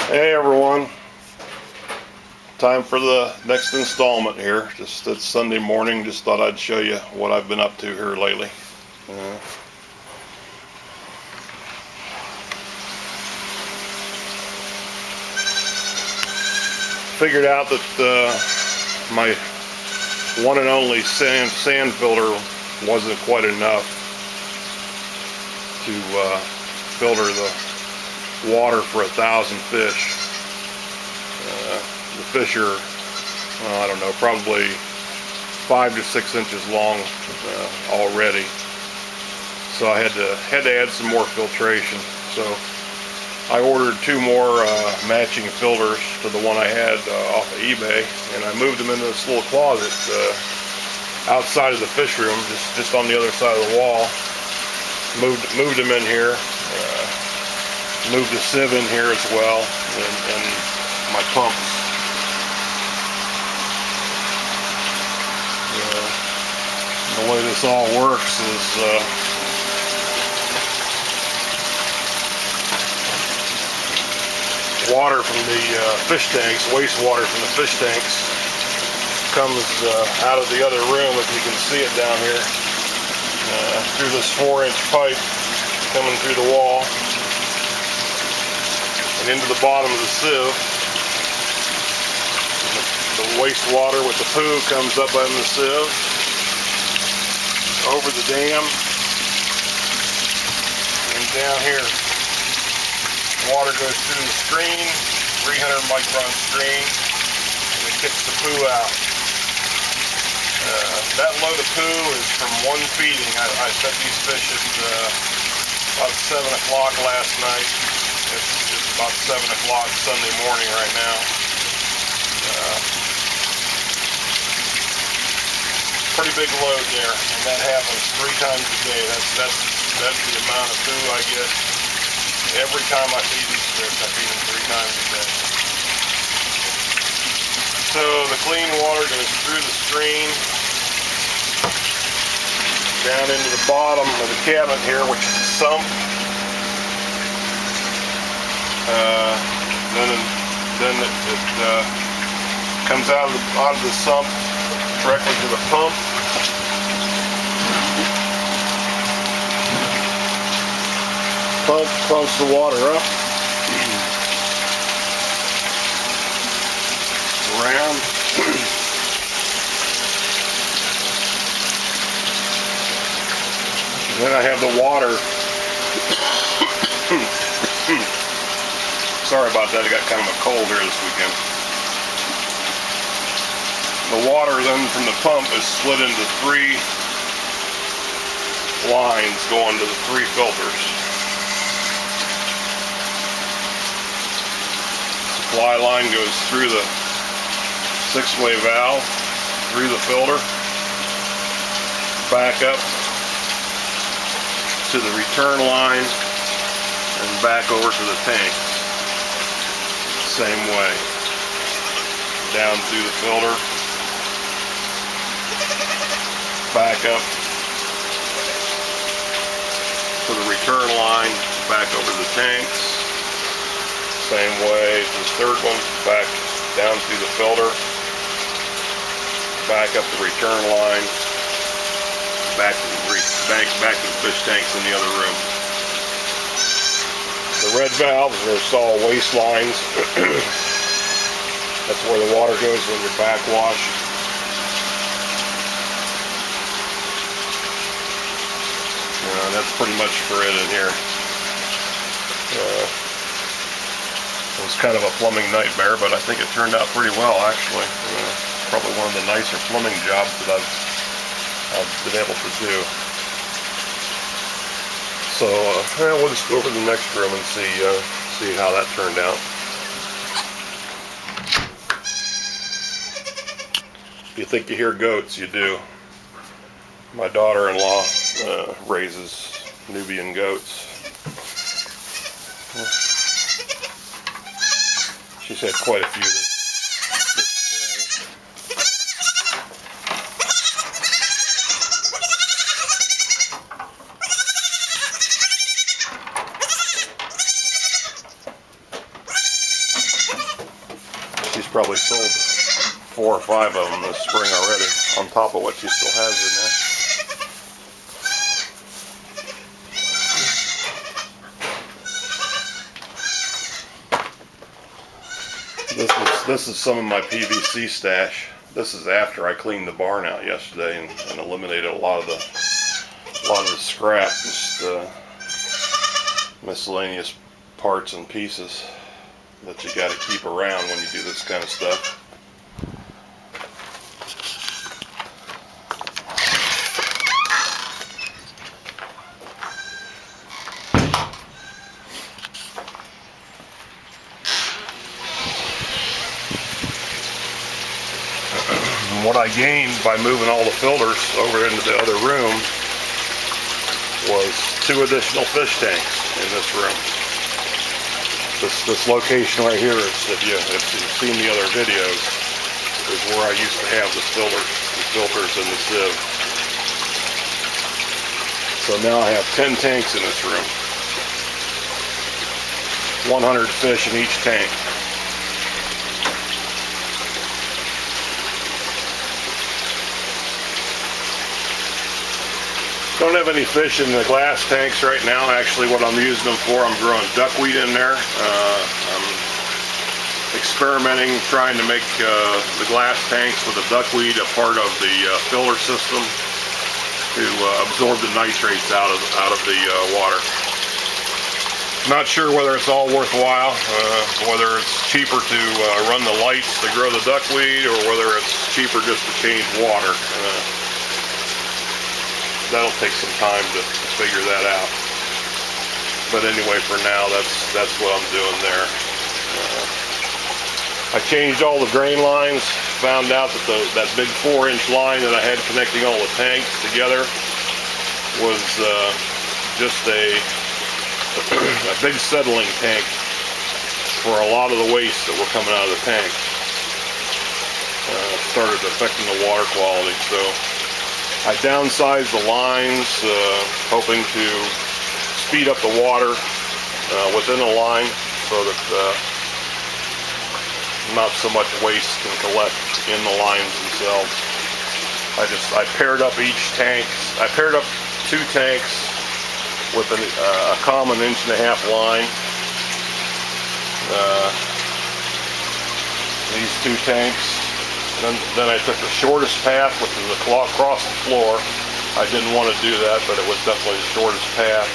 Hey everyone, time for the next installment here. Just it's Sunday morning, just thought I'd show you what I've been up to here lately. Figured out that my one and only sand filter wasn't quite enough to filter the water for 1,000 fish. The fish are, I don't know, probably 5 to 6 inches long already. So I had to add some more filtration. So I ordered 2 more matching filters to the one I had off of eBay, and I moved them into this little closet outside of the fish room, just on the other side of the wall. Moved them in here. Moved the sieve in here as well, and my pumps. The way this all works is water from the fish tanks, wastewater from the fish tanks, comes out of the other room, if you can see it down here, through this 4-inch pipe coming through the wall and into the bottom of the sieve. The wastewater with the poo comes up in the sieve, over the dam, and down here. Water goes through the screen, 300 micron screen, and it kicks the poo out. That load of poo is from one feeding. I fed these fish at about 7 o'clock last night. It's about 7 o'clock Sunday morning right now. Pretty big load there, and that happens 3 times a day. That's the amount of poo I get every time I feed these fish. I feed them 3 times a day. So the clean water goes through the screen, down into the bottom of the cabinet here, which is the sump. Then it comes out of the sump directly to the pump. Pumps the water up, around, then I have the water. Sorry about that, I got kind of a cold here this weekend. The water then from the pump is split into 3 lines going to the 3 filters. Supply line goes through the 6-way valve, through the filter, back up to the return line, and back over to the tank. Same way. Down through the filter, back up to the return line, back over the tanks. Same way, this third one, back down through the filter, back up the return line, back to the fish tanks in the other room. The red valves are all waste lines. That's where the water goes when you're backwash. That's pretty much for it in here. It was kind of a plumbing nightmare, but I think it turned out pretty well, actually. Probably one of the nicer plumbing jobs that I've been able to do. So we'll just go over to the next room and see how that turned out. If you think you hear goats, you do. My daughter-in-law raises Nubian goats. She's had quite a few this spring. Probably sold 4 or 5 of them this spring already, on top of what she still has in there. This is some of my PVC stash. This is after I cleaned the barn out yesterday and eliminated a lot of the scrap, just miscellaneous parts and pieces that you got to keep around when you do this kind of stuff. What I gained by moving all the filters over into the other room was 2 additional fish tanks in this room. This location right here is, if you've seen the other videos, is where I used to have the filters and the sieve. So now I have 10 tanks in this room. 100 fish in each tank. Don't have any fish in the glass tanks right now. Actually, what I'm using them for, I'm growing duckweed in there. I'm experimenting, trying to make the glass tanks with the duckweed a part of the filler system to absorb the nitrates out of the water. Not sure whether it's all worthwhile, whether it's cheaper to run the lights to grow the duckweed, or whether it's cheaper just to change water. That'll take some time to figure that out. But anyway, for now, that's what I'm doing there. I changed all the drain lines. Found out that that big 4-inch line that I had connecting all the tanks together was just a big settling tank for a lot of the waste that were coming out of the tank. Started affecting the water quality, so I downsized the lines, hoping to speed up the water within the line so that not so much waste can collect in the lines themselves. I paired up each tank. I paired up 2 tanks with a common 1.5 line. These 2 tanks. Then I took the shortest path, which is across the floor. I didn't want to do that, but it was definitely the shortest path.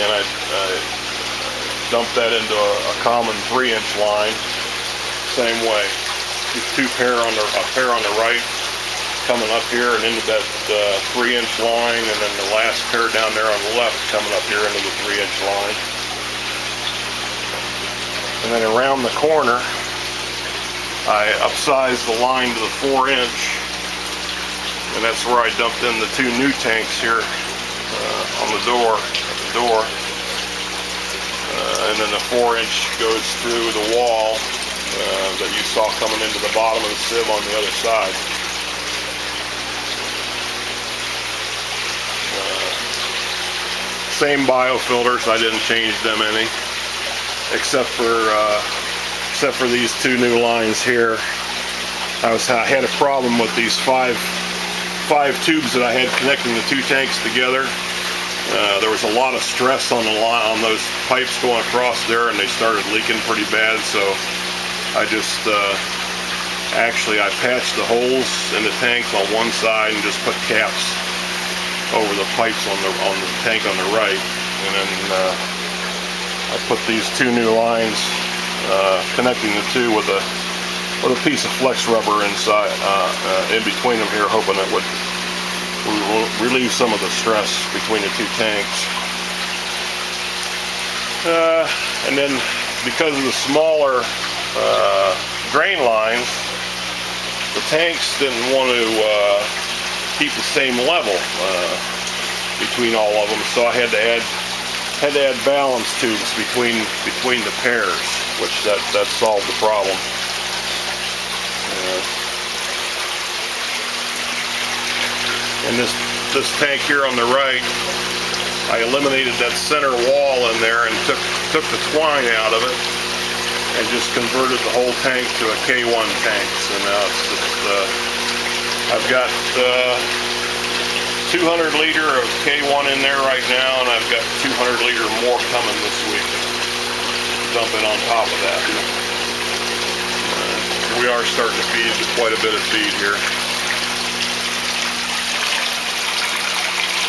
And I dumped that into a common 3-inch line. Same way. Just a pair on the right, coming up here and into that 3-inch line, and then the last pair down there on the left coming up here into the 3-inch line. And then around the corner, I upsized the line to the 4-inch, and that's where I dumped in the 2 new tanks here on the door. And then the 4-inch goes through the wall that you saw coming into the bottom of the sieve on the other side. Same biofilters, I didn't change them any, except for these 2 new lines here. I had a problem with these five tubes that I had connecting the 2 tanks together. There was a lot of stress on those pipes going across there, and they started leaking pretty bad. So I just I patched the holes in the tanks on one side and just put caps over the pipes on the tank on the right, and then I put these 2 new lines connecting the 2 with a piece of flex rubber inside in between them here, hoping it would relieve some of the stress between the 2 tanks. And then because of the smaller drain lines, the tanks didn't want to keep the same level between all of them, so I had to add balance tubes between the pairs, which that solved the problem. And this tank here on the right, I eliminated that center wall in there and took the twine out of it and just converted the whole tank to a K1 tank. So now it's just, I've got 200 liter of K1 in there right now, and I've got 200 liter more coming this week, dumping on top of that. We are starting to feed quite a bit of feed here.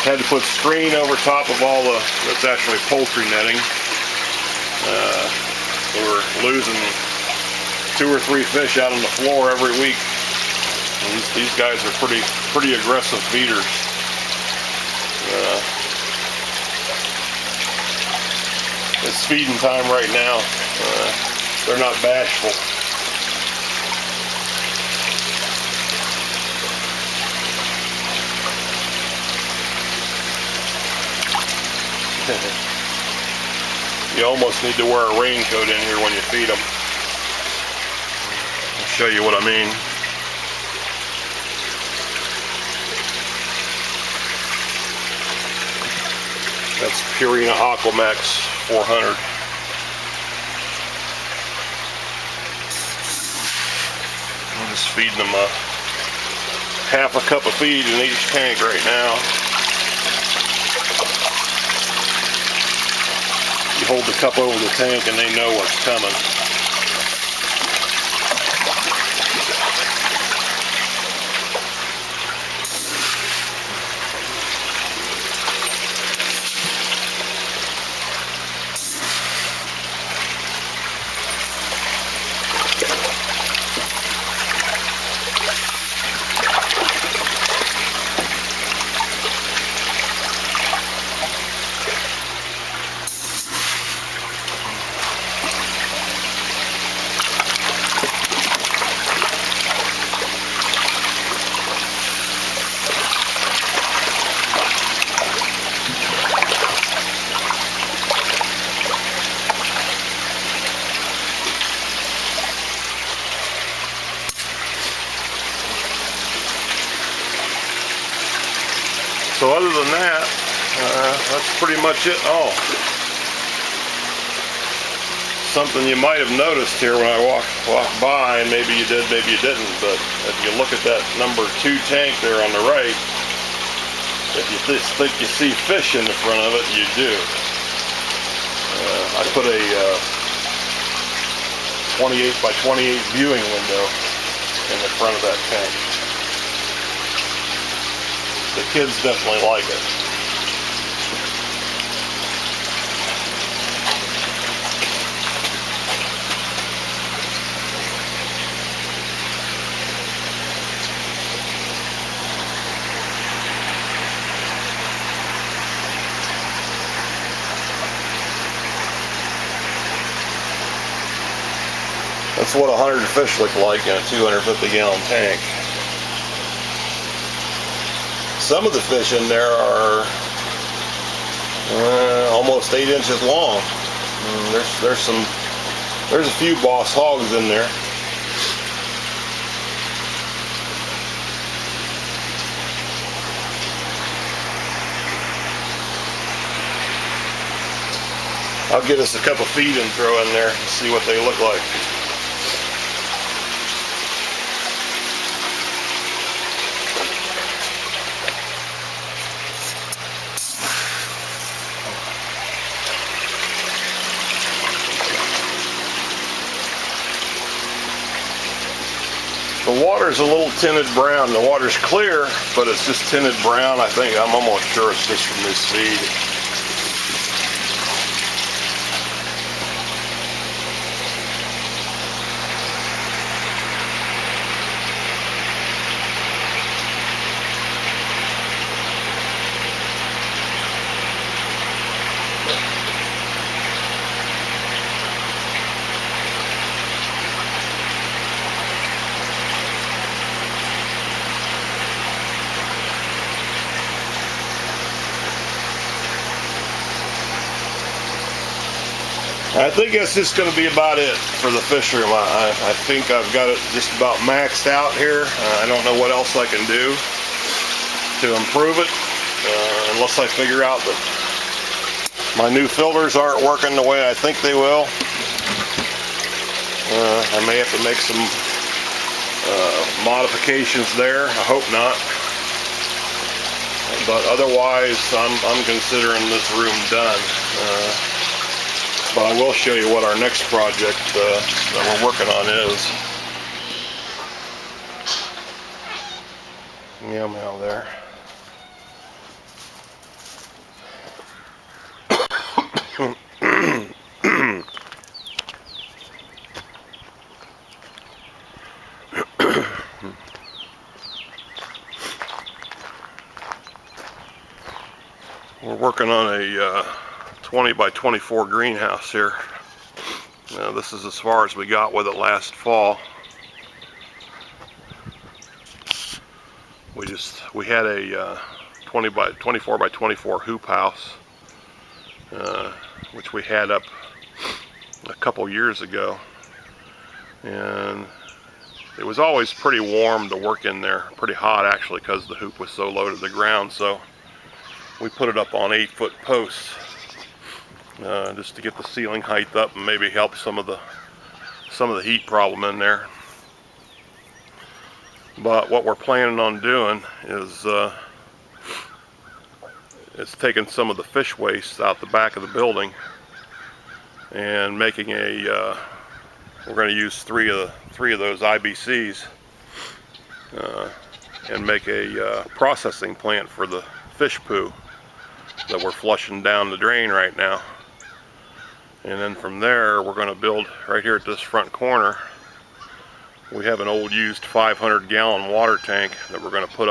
Had to put screen over top of all the, that's actually poultry netting. We're losing 2 or 3 fish out on the floor every week. And these guys are pretty aggressive feeders. It's feeding time right now. They're not bashful. You almost need to wear a raincoat in here when you feed them. I'll show you what I mean. That's Purina Aquamax 400. I'm just feeding them a half a cup of feed in each tank right now. You hold the cup over the tank and they know what's coming. So other than that, that's pretty much it. Oh, something you might have noticed here when I walked by, and maybe you did, maybe you didn't, but if you look at that number 2 tank there on the right, if you think you see fish in the front of it, you do. I put a 28 by 28 viewing window in the front of that tank. The kids definitely like it. That's what 100 fish look like in a 250-gallon tank. Some of the fish in there are almost 8 inches long. There's a few boss hogs in there. I'll get us a cup of feed and throw in there and see what they look like. The water's a little tinted brown. The water's clear, but it's just tinted brown. I'm almost sure it's just from this feed. I think that's just going to be about it for the fish room. I think I've got it just about maxed out here. I don't know what else I can do to improve it, unless I figure out that my new filters aren't working the way I think they will. I may have to make some modifications there. I hope not. But otherwise, I'm considering this room done. But I will show you what our next project that we're working on is. Meow meow there. We're working on a 20 by 24 greenhouse here. This is as far as we got with it last fall. We had a 24 by 24 hoop house, which we had up a couple years ago, and it was always pretty warm to work in there, pretty hot actually, because the hoop was so low to the ground. So we put it up on 8-foot posts just to get the ceiling height up and maybe help some of the heat problem in there. But what we're planning on doing is taking some of the fish waste out the back of the building and making a we're going to use three of those IBCs and make a processing plant for the fish poo that we're flushing down the drain right now. And then from there, we're going to build right here at this front corner. We have an old used 500-gallon water tank that we're going to put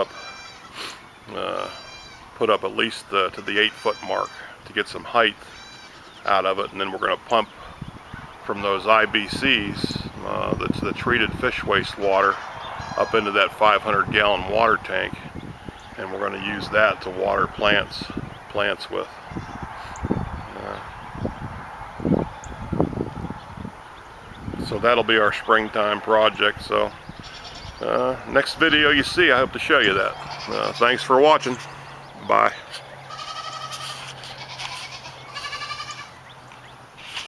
up at least to the 8-foot mark to get some height out of it. And then we're going to pump from those IBCs, that's the treated fish waste water, up into that 500-gallon water tank, and we're going to use that to water plants with. So that'll be our springtime project. So next video you see, I hope to show you that. Thanks for watching. Bye.